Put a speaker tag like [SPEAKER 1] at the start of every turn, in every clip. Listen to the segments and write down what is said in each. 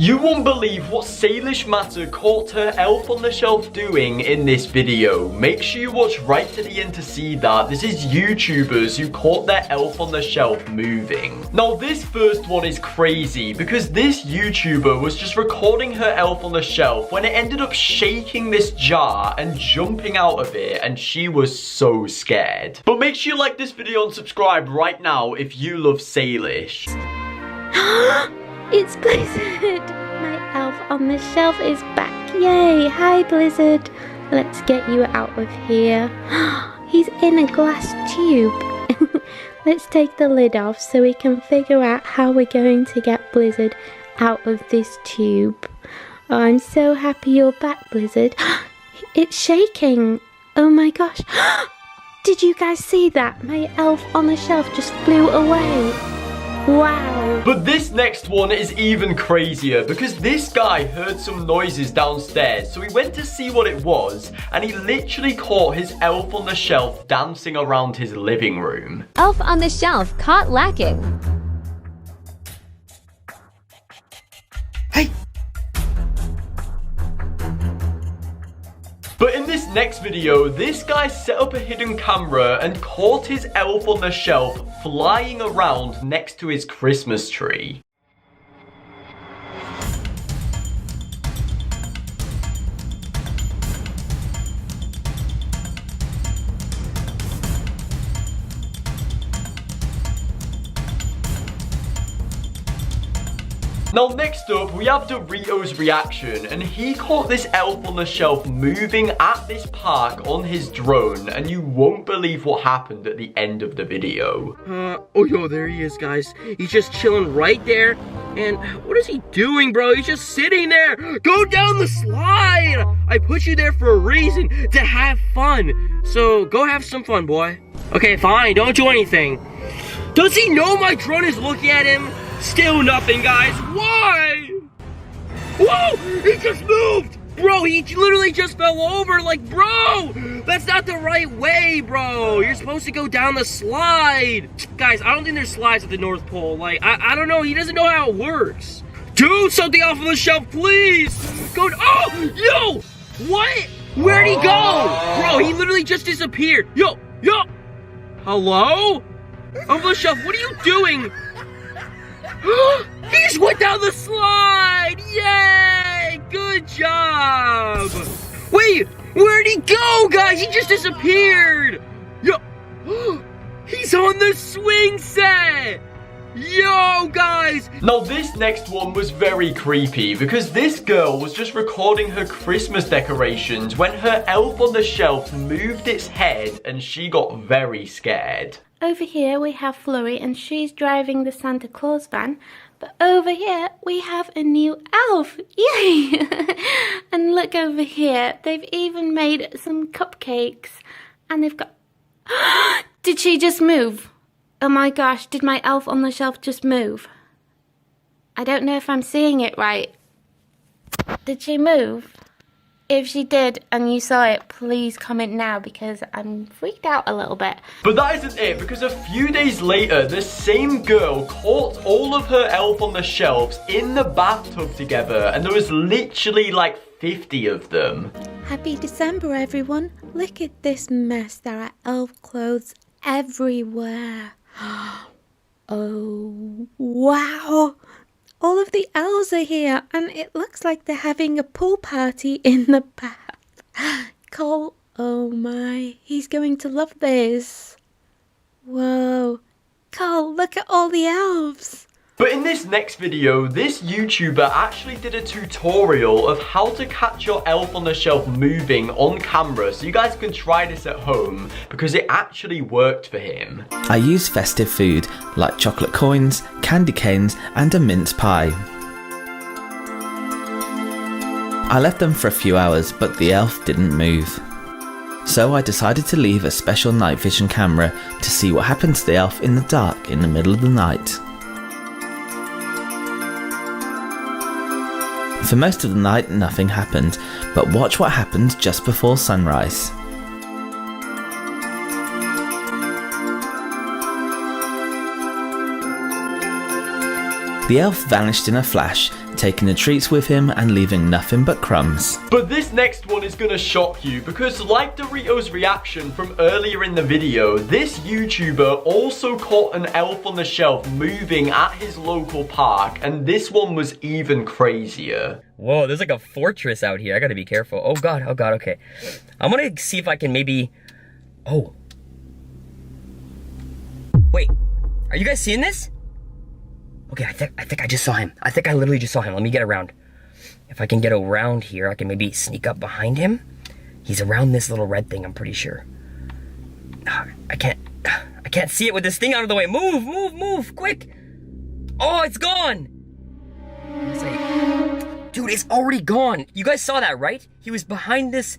[SPEAKER 1] You won't believe what Salish Matter caught her elf on the shelf doing in this video. Make sure you watch right to the end to see that. This is YouTubers who caught their elf on the shelf moving. Now this first one is crazy because this YouTuber was just recording her elf on the shelf when it ended up shaking this jar and jumping out of it, and she was so scared. But make sure you like this video and subscribe right now if you love Salish.
[SPEAKER 2] It's Blizzard! My elf on the shelf is back. Yay! Hi, Blizzard. Let's get you out of here. He's in a glass tube. Let's take the lid off so we can figure out how we're going to get Blizzard out of this tube. Oh, I'm so happy you're back, Blizzard. It's shaking. Oh my gosh. Did you guys see that? My elf on the shelf just flew away. Wow.
[SPEAKER 1] But this next one is even crazier because this guy heard some noises downstairs, so he went to see what it was, and he literally caught his elf on the shelf dancing around his living room.
[SPEAKER 3] Elf on the shelf caught lacking.
[SPEAKER 1] Hey! But in this next video, this guy set up a hidden camera and caught his elf on the shelf flying around next to his Christmas tree. Now next up, we have Dorito's reaction, and he caught this elf on the shelf moving at this park on his drone, and you won't believe what happened at the end of the video.
[SPEAKER 4] Oh yo, there he is, guys. He's just chilling right there, and what is he doing, bro? He's just sitting there. Go down the slide. I put you there for a reason, to have fun. So go have some fun, boy. Okay, fine, don't do anything. Does he know my drone is looking at him? Still nothing, guys. Why? Whoa! He just moved! Bro, he literally just fell over. Like, bro! That's not the right way, bro. You're supposed to go down the slide. Guys, I don't think there's slides at the North Pole. Like, I don't know. He doesn't know how it works. Do something off of the shelf, please! Go... Oh! Yo! What? Where'd he go? Bro, he literally just disappeared. Yo! Hello? Off the shelf, what are you doing? He just went down the slide! Yay! Good job! Wait, where'd he go, guys? He just disappeared! Yo! He's on the swing set! Yo, guys!
[SPEAKER 1] Now this next one was very creepy because this girl was just recording her Christmas decorations when her elf on the shelf moved its head and she got very scared.
[SPEAKER 2] Over here we have Flurry and she's driving the Santa Claus van. But over here we have a new elf. Yay! And look over here. They've even made some cupcakes. And they've got... Did she just move? Oh my gosh, did my elf on the shelf just move? I don't know if I'm seeing it right. Did she move? If she did and you saw it, please comment now because I'm freaked out a little bit.
[SPEAKER 1] But that isn't it, because a few days later, the same girl caught all of her elf on the shelves in the bathtub together, and there was literally like 50 of them.
[SPEAKER 2] Happy December, everyone. Look at this mess. There are elf clothes everywhere. Oh, wow. All of the elves are here, and it looks like they're having a pool party in the bath. Cole, oh my, he's going to love this. Whoa. Cole, look at all the elves.
[SPEAKER 1] But in this next video, this YouTuber actually did a tutorial of how to catch your elf on the shelf moving on camera, so you guys can try this at home because it actually worked for him.
[SPEAKER 5] I used festive food like chocolate coins, candy canes and a mince pie. I left them for a few hours, but the elf didn't move. So I decided to leave a special night vision camera to see what happened to the elf in the dark in the middle of the night. For most of the night, nothing happened, but watch what happened just before sunrise. The elf vanished in a flash, taking the treats with him and leaving nothing but crumbs.
[SPEAKER 1] But this next one is gonna shock you because like Dorito's reaction from earlier in the video, this YouTuber also caught an elf on the shelf moving at his local park, and this one was even crazier.
[SPEAKER 4] Whoa, there's like a fortress out here. I gotta be careful. Oh god, okay. I'm gonna see if I can maybe... Oh. Wait, are you guys seeing this? Okay, I think I just saw him. I think I literally just saw him. Let me get around. If I can get around here, I can maybe sneak up behind him. He's around this little red thing, I'm pretty sure. I can't see it with this thing out of the way. Move, quick. Oh, it's gone. Dude, it's already gone. You guys saw that, right? He was behind this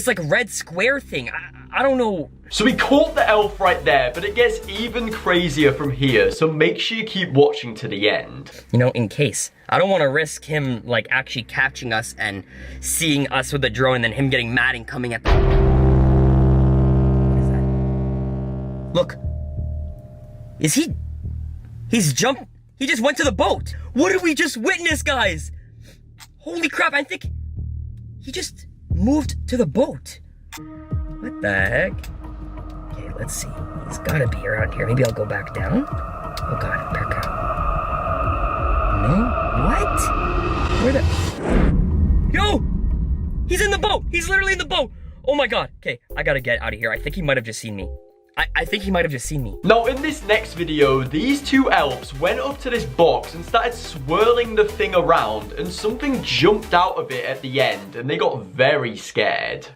[SPEAKER 4] like red square thing. I don't know.
[SPEAKER 1] So we caught the elf right there, but it gets even crazier from here, so make sure you keep watching to the end.
[SPEAKER 4] You know, in case. I don't want to risk him, like, actually catching us and seeing us with the drone and then him getting mad and coming at the... What is that? Look. Is he... He's jumped... He just went to the boat. What did we just witness, guys? Holy crap, I think... He just moved to the boat. What the heck? Okay, let's see. He's gotta be around here. Maybe I'll go back down. Oh god, back up. No? What? Where the... Yo! He's in the boat! He's literally in the boat! Oh my god. Okay, I gotta get out of here. I think he might have just seen me. I think he might have just seen me.
[SPEAKER 1] Now, in this next video, these two elves went up to this box and started swirling the thing around, and something jumped out of it at the end, and they got very scared.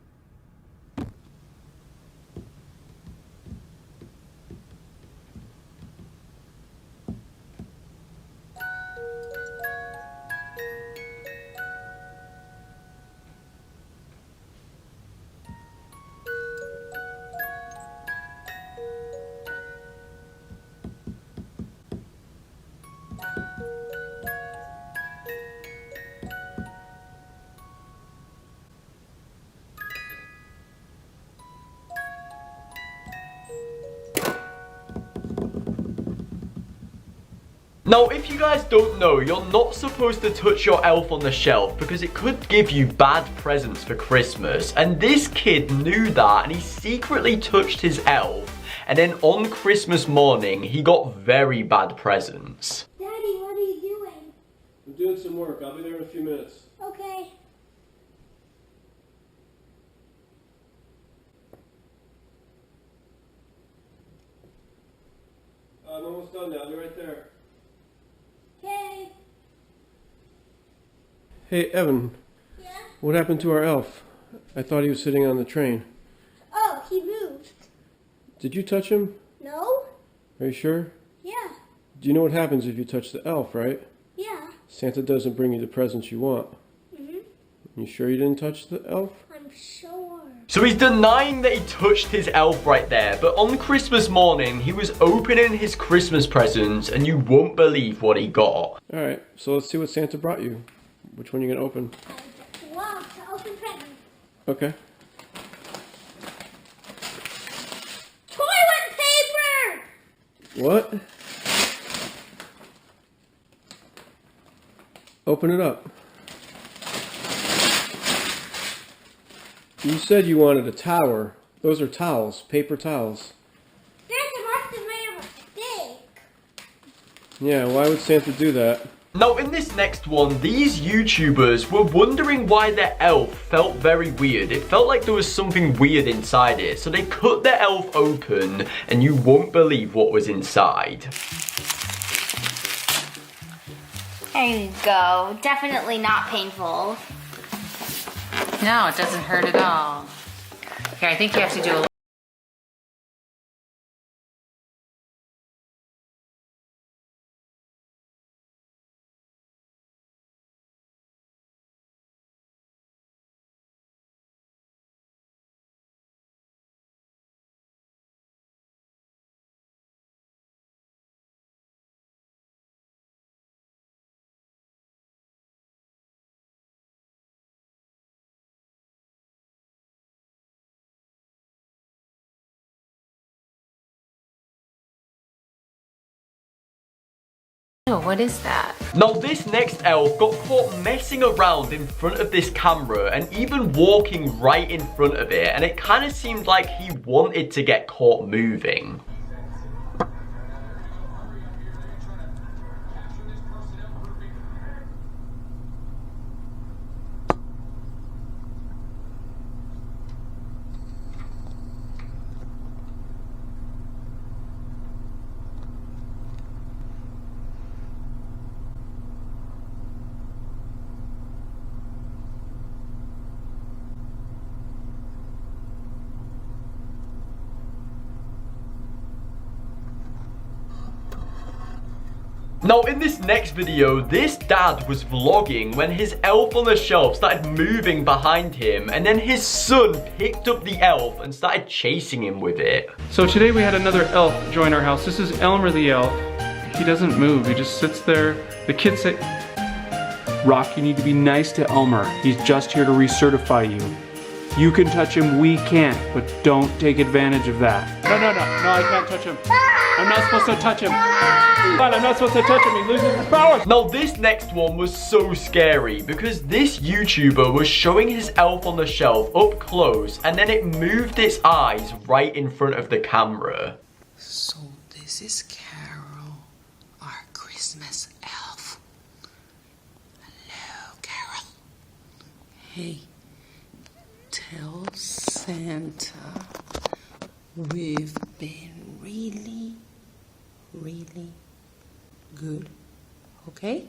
[SPEAKER 1] Now, if you guys don't know, you're not supposed to touch your elf on the shelf because it could give you bad presents for Christmas. And this kid knew that and he secretly touched his elf. And then on Christmas morning, he got very bad presents.
[SPEAKER 2] Daddy, what are you doing?
[SPEAKER 6] I'm doing some work. I'll be there in a few minutes.
[SPEAKER 2] Okay.
[SPEAKER 6] I'm almost done now. I'll be right there.
[SPEAKER 2] Okay.
[SPEAKER 6] Hey, Evan.
[SPEAKER 2] Yeah?
[SPEAKER 6] What happened to our elf? I thought he was sitting on the train.
[SPEAKER 2] Oh, he moved.
[SPEAKER 6] Did you touch him?
[SPEAKER 2] No?
[SPEAKER 6] Are you sure?
[SPEAKER 2] Yeah.
[SPEAKER 6] Do you know what happens if you touch the elf, right?
[SPEAKER 2] Yeah.
[SPEAKER 6] Santa doesn't bring you the presents you want.
[SPEAKER 2] Mm-hmm.
[SPEAKER 6] You sure you didn't touch the elf?
[SPEAKER 2] I'm sure.
[SPEAKER 1] So he's denying that he touched his elf right there, but on Christmas morning, he was opening his Christmas presents and you won't believe what he got.
[SPEAKER 6] Alright, so let's see what Santa brought you. Which one are you going to open?
[SPEAKER 2] Wow, to open present.
[SPEAKER 6] Okay.
[SPEAKER 2] Toilet paper!
[SPEAKER 6] What? Open it up. You said you wanted a tower. Those are towels, paper towels.
[SPEAKER 2] Santa must have made a mistake.
[SPEAKER 6] Yeah, why would Santa do that?
[SPEAKER 1] Now in this next one, these YouTubers were wondering why their elf felt very weird. It felt like there was something weird inside it. So they cut their elf open and you won't believe what was inside.
[SPEAKER 7] There you go. Definitely not painful.
[SPEAKER 8] No, it doesn't hurt at all. Okay, I think you have to do a Oh, what is that?
[SPEAKER 1] Now this next elf got caught messing around in front of this camera and even walking right in front of it, and it kind of seemed like he wanted to get caught moving. Now in this next video, this dad was vlogging when his elf on the shelf started moving behind him, and then his son picked up the elf and started chasing him with it.
[SPEAKER 9] So today we had another elf join our house. This is Elmer the elf. He doesn't move, he just sits there. The kids say, Rock, you need to be nice to Elmer. He's just here to recertify you. You can touch him, we can't, but don't take advantage of that. No, I can't touch him. I'm not supposed to touch him. I'm not supposed to touch him, he loses his powers.
[SPEAKER 1] Now this next one was so scary because this YouTuber was showing his elf on the shelf up close, and then it moved its eyes right in front of the camera.
[SPEAKER 10] So this is Carol, our Christmas elf. Hello, Carol. Hey, tell Santa we've been really good, okay?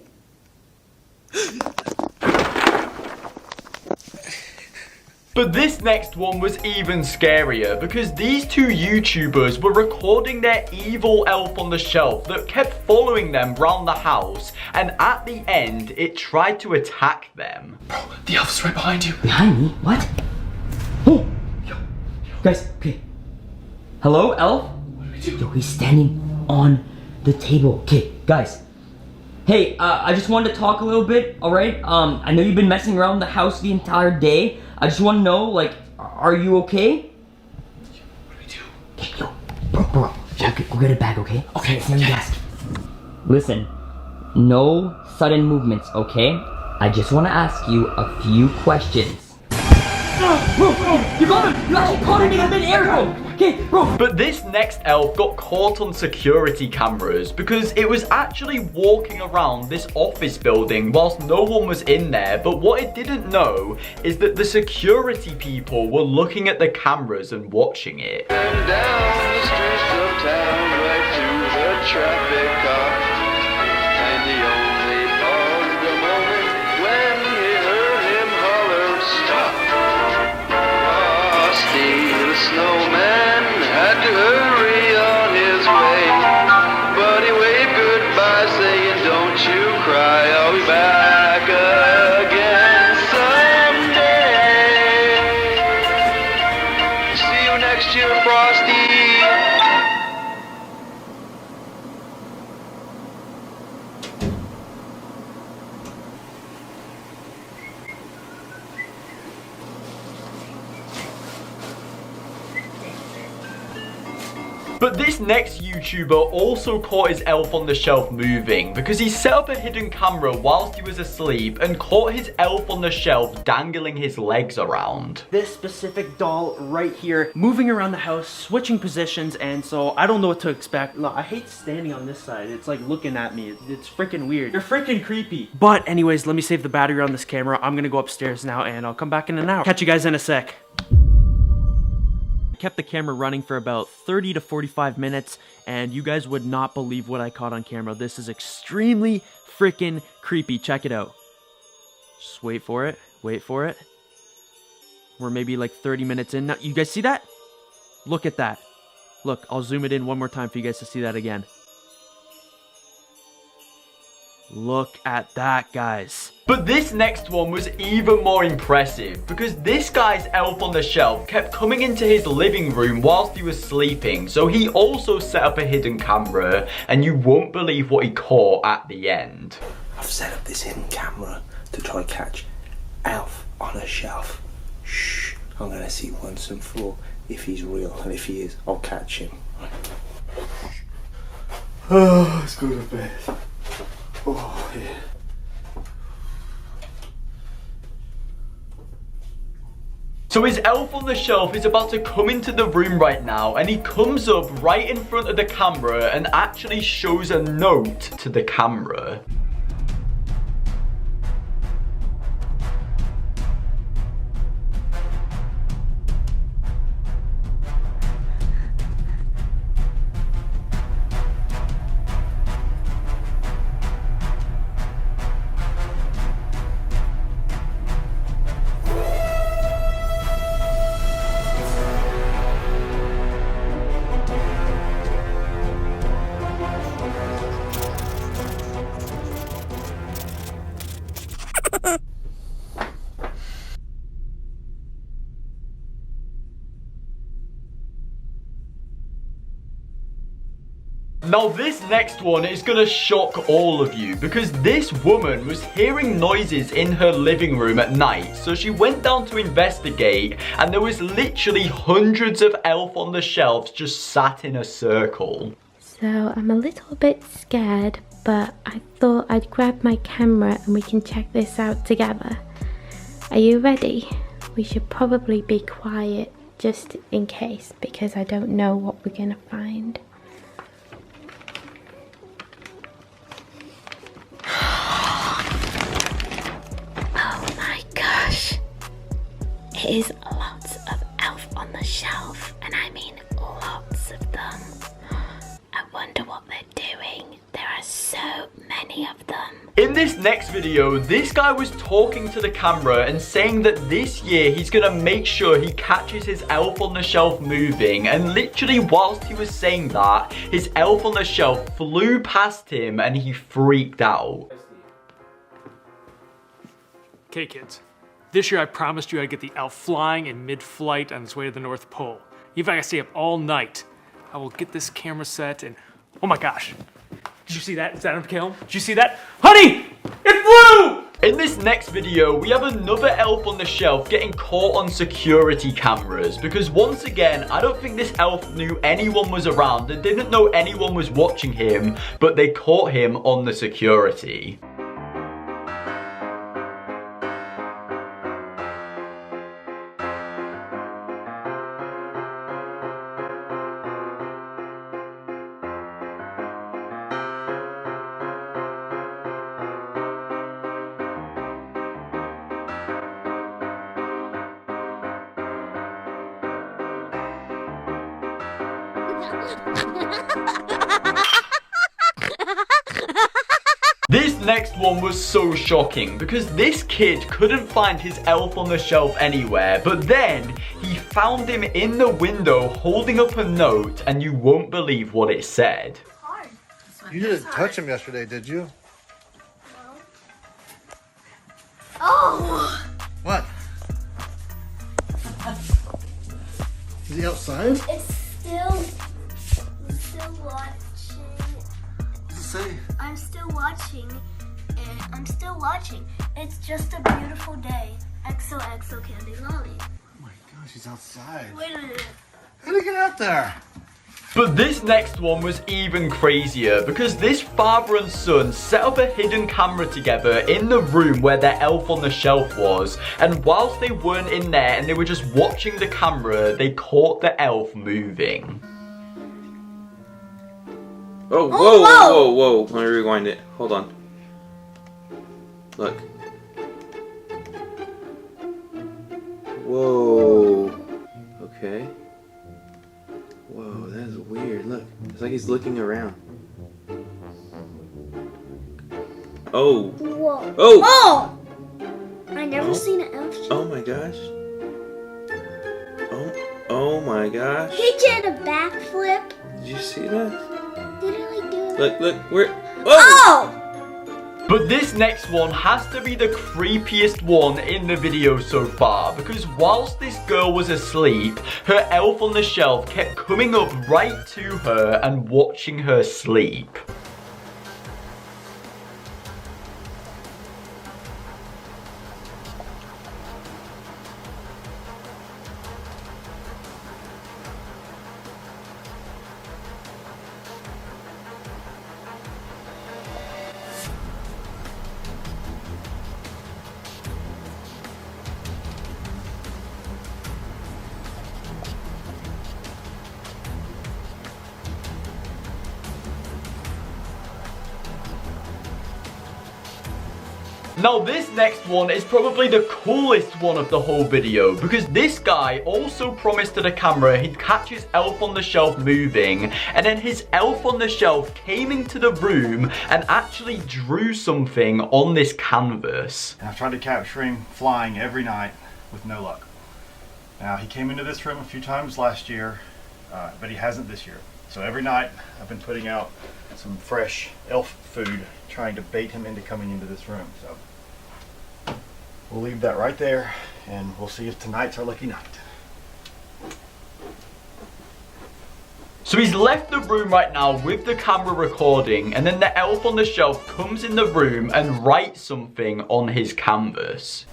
[SPEAKER 1] But this next one was even scarier because these two YouTubers were recording their evil elf on the shelf that kept following them around the house, and at the end it tried to attack them.
[SPEAKER 4] Bro, the elf's right behind you.
[SPEAKER 11] Behind me? What? Oh! Yo, guys, okay. Hello, elf?
[SPEAKER 4] What do we do?
[SPEAKER 11] Yo, he's standing on the table. Okay, guys. Hey, I just wanted to talk a little bit, alright? I know you've been messing around the house the entire day. I just want to know, like, are you okay?
[SPEAKER 4] What do we do?
[SPEAKER 11] Okay, yo, bro. Yeah. Go get a bag, okay?
[SPEAKER 4] Okay,
[SPEAKER 11] it's on your desk. Listen, no sudden movements, okay? I just want to ask you a few questions. Bro, you got him! You actually caught him in mid-air, bro! Okay, bro!
[SPEAKER 1] But this next elf got caught on security cameras because it was actually walking around this office building whilst no one was in there, but what it didn't know is that the security people were looking at the cameras and watching it.
[SPEAKER 12] And down the streets of town, right to the traffic cop, and he only paused a moment when he heard him holler, stop! The snowman had to hurry on his way, but he waved goodbye saying, don't you cry, I'll be back again someday. See you next year, Frosty.
[SPEAKER 1] But this next YouTuber also caught his elf on the shelf moving because he set up a hidden camera whilst he was asleep and caught his elf on the shelf dangling his legs around.
[SPEAKER 13] This specific doll right here moving around the house, switching positions, and so I don't know what to expect. No, I hate standing on this side. It's like looking at me. It's freaking weird. You're freaking creepy. But anyways, let me save the battery on this camera. I'm gonna go upstairs now and I'll come back in an hour. Catch you guys in a sec. Kept the camera running for about 30 to 45 minutes, and you guys would not believe what I caught on camera. This is extremely freaking creepy. Check it out. Just wait for it. Wait for it. We're maybe like 30 minutes in now. You guys see that? Look at that. Look, I'll zoom it in one more time for you guys to see that again. Look at that, guys.
[SPEAKER 1] But this next one was even more impressive because this guy's elf on the shelf kept coming into his living room whilst he was sleeping, so he also set up a hidden camera, and you won't believe what he caught at the end.
[SPEAKER 14] I've set up this hidden camera to try and catch elf on a shelf. Shh, I'm gonna see once and for all if he's real, and if he is, I'll catch him. Oh, let's go to bed. Oh, yeah.
[SPEAKER 1] So his elf on the shelf is about to come into the room right now, and he comes up right in front of the camera and actually shows a note to the camera. Now this next one is gonna shock all of you, because this woman was hearing noises in her living room at night, so she went down to investigate, and there was literally hundreds of elf on the shelves just sat in a circle.
[SPEAKER 2] So I'm a little bit scared, but I thought I'd grab my camera and we can check this out together. Are you ready? We should probably be quiet just in case, because I don't know what we're gonna find. It is lots of elf on the shelf, and I mean lots of them. I wonder what they're doing. There are so many of them.
[SPEAKER 1] In this next video, this guy was talking to the camera and saying that this year he's gonna make sure he catches his elf on the shelf moving, and literally whilst he was saying that, his elf on the shelf flew past him and he freaked out.
[SPEAKER 9] Okay, kids. This year I promised you I'd get the elf flying in mid-flight on its way to the North Pole. Even if I gotta stay up all night, I will get this camera set and... Oh my gosh. Did you see that? Is that on film? Did you see that? Honey! It flew!
[SPEAKER 1] In this next video, we have another elf on the shelf getting caught on security cameras, because once again, I don't think this elf knew anyone was around. They didn't know anyone was watching him, but they caught him on the security. This next one was so shocking, because this kid couldn't find his elf on the shelf anywhere, but then he found him in the window holding up a note, and you won't believe what it said.
[SPEAKER 15] You didn't touch him yesterday, did you?
[SPEAKER 7] No. Oh!
[SPEAKER 15] What? Is he outside?
[SPEAKER 7] It's still watching.
[SPEAKER 15] What does it say?
[SPEAKER 7] I'm still watching. It's just a beautiful day. XOXO candy lolly.
[SPEAKER 15] Oh my gosh, he's outside.
[SPEAKER 7] Wait a minute.
[SPEAKER 15] How did he get out there?
[SPEAKER 1] But this next one was even crazier, because this father and son set up a hidden camera together in the room where their elf on the shelf was, and whilst they weren't in there and they were just watching the camera, they caught the elf moving.
[SPEAKER 16] Oh, whoa, whoa, whoa, whoa. Let me rewind it. Hold on. Look. Whoa. Okay. Whoa, that is weird. Look. It's like he's looking around. Oh.
[SPEAKER 7] Whoa.
[SPEAKER 16] Oh!
[SPEAKER 7] Oh! I never seen an elf.
[SPEAKER 16] Oh my gosh. Oh my gosh.
[SPEAKER 7] He did a backflip.
[SPEAKER 16] Did you see that?
[SPEAKER 7] Did he like do it?
[SPEAKER 16] Look, where?
[SPEAKER 7] Oh!
[SPEAKER 1] But this next one has to be the creepiest one in the video so far, because whilst this girl was asleep, her elf on the shelf kept coming up right to her and watching her sleep. Now this next one is probably the coolest one of the whole video, because this guy also promised to the camera he'd catch his elf on the shelf moving, and then his elf on the shelf came into the room and actually drew something on this canvas.
[SPEAKER 17] And I've tried to capture him flying every night with no luck. Now he came into this room a few times last year, but he hasn't this year. So every night I've been putting out some fresh elf food, trying to bait him into coming into this room. So we'll leave that right there, and we'll see if tonight's our lucky night.
[SPEAKER 1] So he's left the room right now with the camera recording, and then the elf on the shelf comes in the room and writes something on his canvas.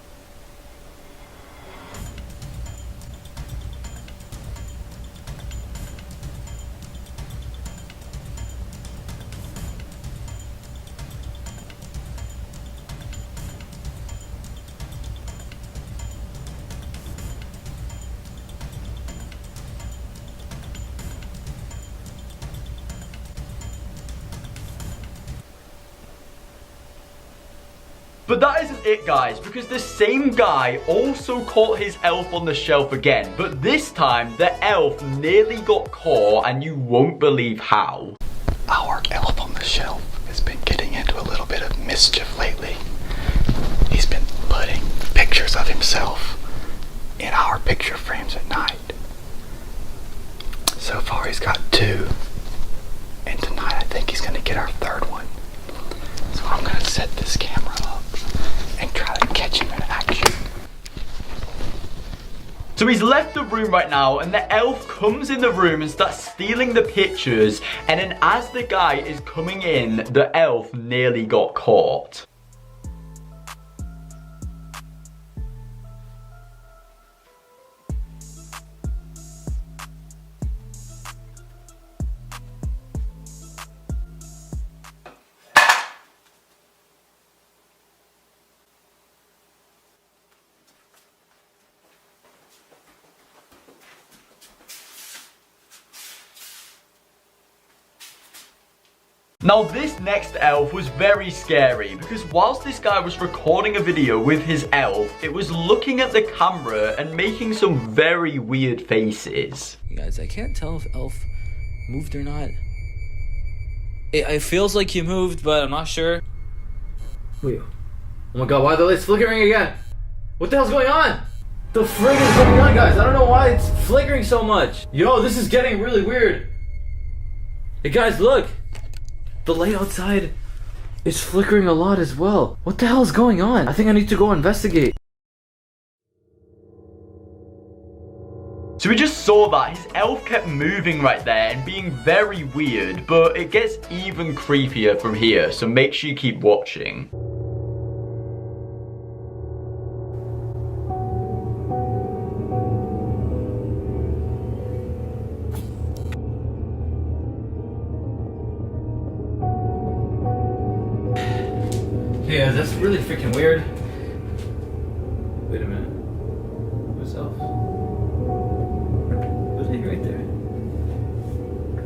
[SPEAKER 1] But that isn't it, guys, because the same guy also caught his elf on the shelf again, but this time the elf nearly got caught, and you won't believe how.
[SPEAKER 17] Our elf on the shelf has been getting into a little bit of mischief lately. He's been putting pictures of himself in our picture frames at night. So far he's got 2, and tonight I think he's gonna get our 3rd one. So I'm gonna set this camera up and try to catch him in action.
[SPEAKER 1] So he's left the room right now, and the elf comes in the room and starts stealing the pictures, and then as the guy is coming in, the elf nearly got caught. Now this next elf was very scary, because whilst this guy was recording a video with his elf, it was looking at the camera and making some very weird faces.
[SPEAKER 18] You guys, I can't tell if elf moved or not. It feels like he moved, but I'm not sure. Wait, oh my god, why are the lights flickering again? What the hell's going on? The frig is going on, guys? I don't know why it's flickering so much. Yo, this is getting really weird. Hey guys, look. The light outside is flickering a lot as well. What the hell is going on? I think I need to go investigate.
[SPEAKER 1] So we just saw that his elf kept moving right there and being very weird, but it gets even creepier from here, so make sure you keep watching.
[SPEAKER 18] Yeah, that's really freaking weird. Wait a minute. Who's elf? Who's he right there?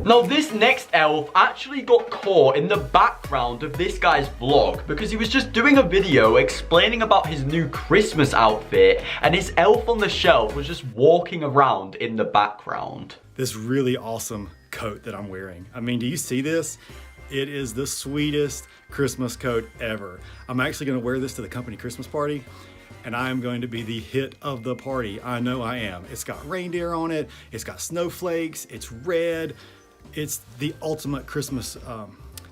[SPEAKER 1] Now this next elf actually got caught in the background of this guy's vlog, because he was just doing a video explaining about his new Christmas outfit, and his elf on the shelf was just walking around in the background.
[SPEAKER 17] This really awesome coat that I'm wearing. I mean, do you see this? It is the sweetest Christmas coat ever. I'm actually gonna wear this to the company Christmas party, and I am going to be the hit of the party. I know I am. It's got reindeer on it, it's got snowflakes, it's red. It's the ultimate Christmas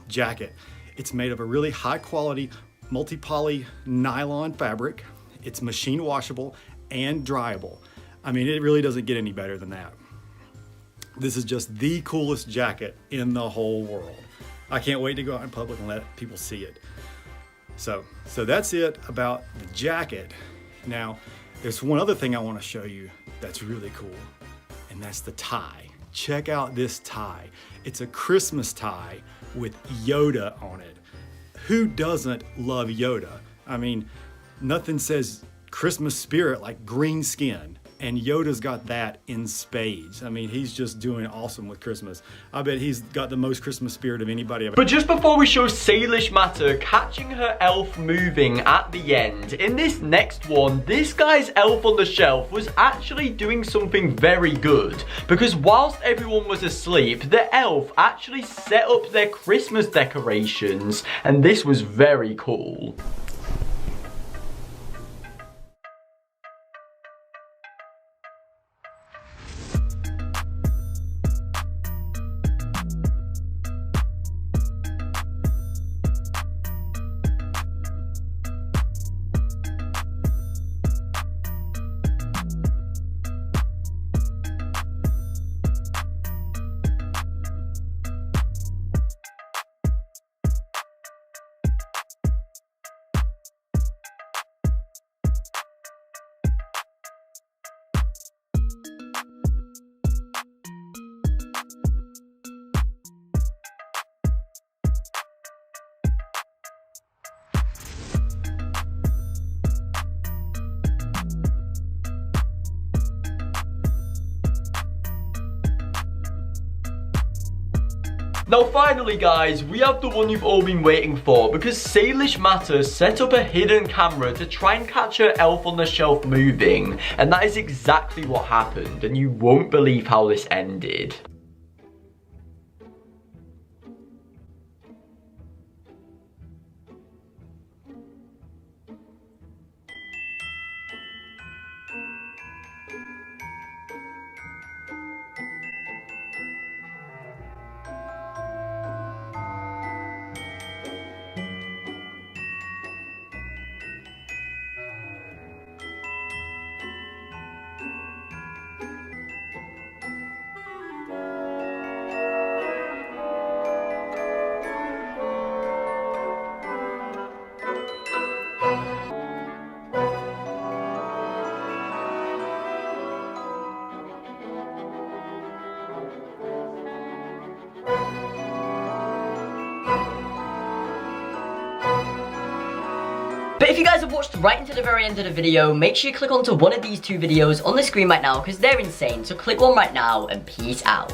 [SPEAKER 17] jacket. It's made of a really high quality multi-poly nylon fabric. It's machine washable and dryable. I mean, it really doesn't get any better than that. This is just the coolest jacket in the whole world. I can't wait to go out in public and let people see it. So that's it about the jacket. Now, there's one other thing I want to show you that's really cool, and that's the tie. Check out this tie. It's a Christmas tie with Yoda on it. Who doesn't love Yoda? I mean, nothing says Christmas spirit like green skin. And Yoda's got that in spades. I mean, he's just doing awesome with Christmas. I bet he's got the most Christmas spirit of anybody I've ever.
[SPEAKER 1] But just before we show Salish Matter catching her elf moving at the end, in this next one, this guy's elf on the shelf was actually doing something very good. Because whilst everyone was asleep, the elf actually set up their Christmas decorations, and this was very cool. Now finally guys, we have the one you've all been waiting for, because Salish Matter set up a hidden camera to try and catch her elf on the shelf moving, and that is exactly what happened, and you won't believe how this ended.
[SPEAKER 11] But if you guys have watched right into the very end of the video, make sure you click onto one of these two videos on the screen right now because they're insane. So click one right now and peace out.